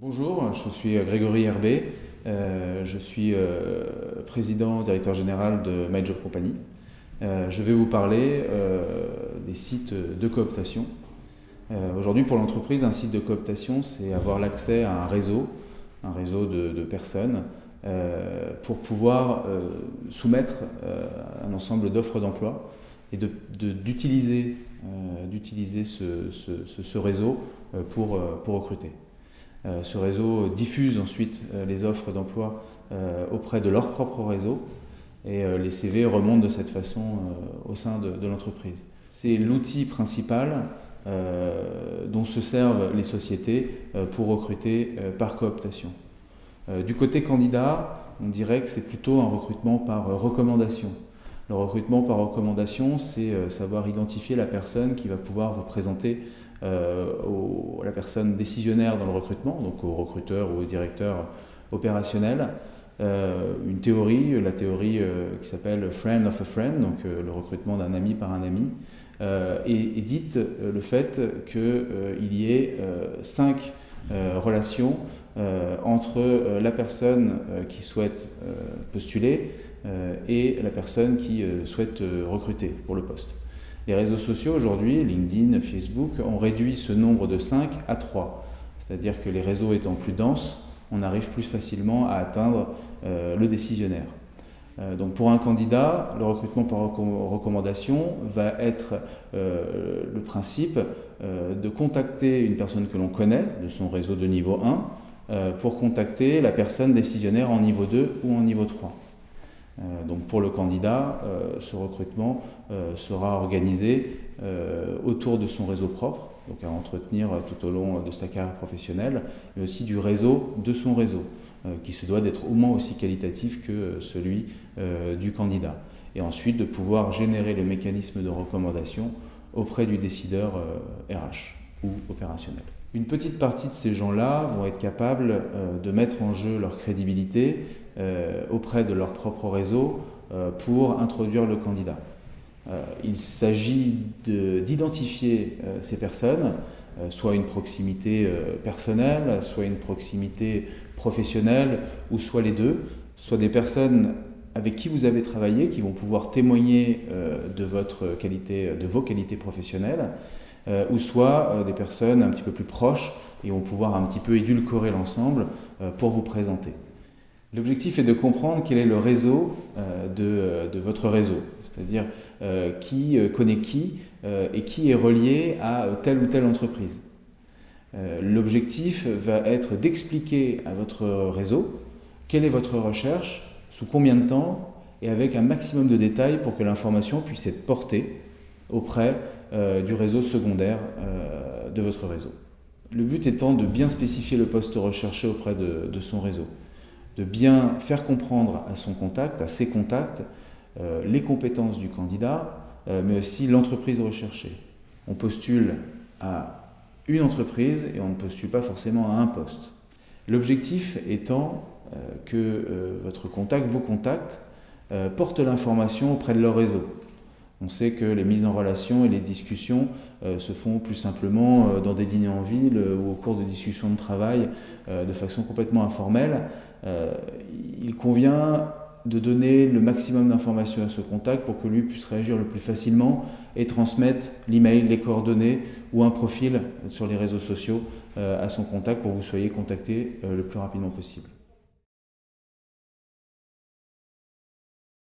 Bonjour, je suis Grégory Herbet, je suis président, directeur général de My Job Company. Je vais vous parler des sites de cooptation. Aujourd'hui, pour l'entreprise, un site de cooptation, c'est avoir l'accès à un réseau de personnes, pour pouvoir soumettre un ensemble d'offres d'emploi et d'utiliser ce réseau pour recruter. Ce réseau diffuse ensuite les offres d'emploi auprès de leur propre réseau et les CV remontent de cette façon au sein de l'entreprise. C'est l'outil principal dont se servent les sociétés pour recruter par cooptation. Du côté candidat, on dirait que c'est plutôt un recrutement par recommandation. Le recrutement par recommandation, c'est savoir identifier la personne qui va pouvoir vous présenter la personne décisionnaire dans le recrutement, donc au recruteur ou au directeur opérationnel. Une théorie, la théorie qui s'appelle Friend of a Friend, donc le recrutement d'un ami par un ami, et dite le fait qu'il y ait 5 relations entre la personne qui souhaite postuler et la personne qui souhaite recruter pour le poste. Les réseaux sociaux aujourd'hui, LinkedIn, Facebook, ont réduit ce nombre de 5 à 3. C'est-à-dire que les réseaux étant plus denses, on arrive plus facilement à atteindre le décisionnaire. Donc pour un candidat, le recrutement par recommandation va être le principe de contacter une personne que l'on connaît, de son réseau de niveau 1, pour contacter la personne décisionnaire en niveau 2 ou en niveau 3. Donc pour le candidat, ce recrutement sera organisé autour de son réseau propre, donc à entretenir tout au long de sa carrière professionnelle, mais aussi du réseau de son réseau, qui se doit d'être au moins aussi qualitatif que celui du candidat. Et ensuite de pouvoir générer le mécanisme de recommandation auprès du décideur RH ou opérationnel. Une petite partie de ces gens-là vont être capables de mettre en jeu leur crédibilité auprès de leur propre réseau pour introduire le candidat. Il s'agit d'identifier ces personnes, soit une proximité personnelle, soit une proximité professionnelle, ou soit les deux, soit des personnes avec qui vous avez travaillé, qui vont pouvoir témoigner de vos qualités professionnelles, ou soit des personnes un petit peu plus proches et vont pouvoir un petit peu édulcorer l'ensemble pour vous présenter. L'objectif est de comprendre quel est le réseau de votre réseau, c'est-à-dire qui connaît qui et qui est relié à telle ou telle entreprise. L'objectif va être d'expliquer à votre réseau quelle est votre recherche, sous combien de temps et avec un maximum de détails pour que l'information puisse être portée auprès du réseau secondaire de votre réseau. Le but étant de bien spécifier le poste recherché auprès de son réseau, de bien faire comprendre à son contact, à ses contacts, les compétences du candidat, mais aussi l'entreprise recherchée. On postule à une entreprise et on ne postule pas forcément à un poste. L'objectif étant que votre contact, vos contacts, portent l'information auprès de leur réseau. On sait que les mises en relation et les discussions se font plus simplement dans des dîners en ville ou au cours de discussions de travail de façon complètement informelle. Il convient de donner le maximum d'informations à ce contact pour que lui puisse réagir le plus facilement et transmettre l'email, les coordonnées ou un profil sur les réseaux sociaux à son contact pour que vous soyez contacté le plus rapidement possible.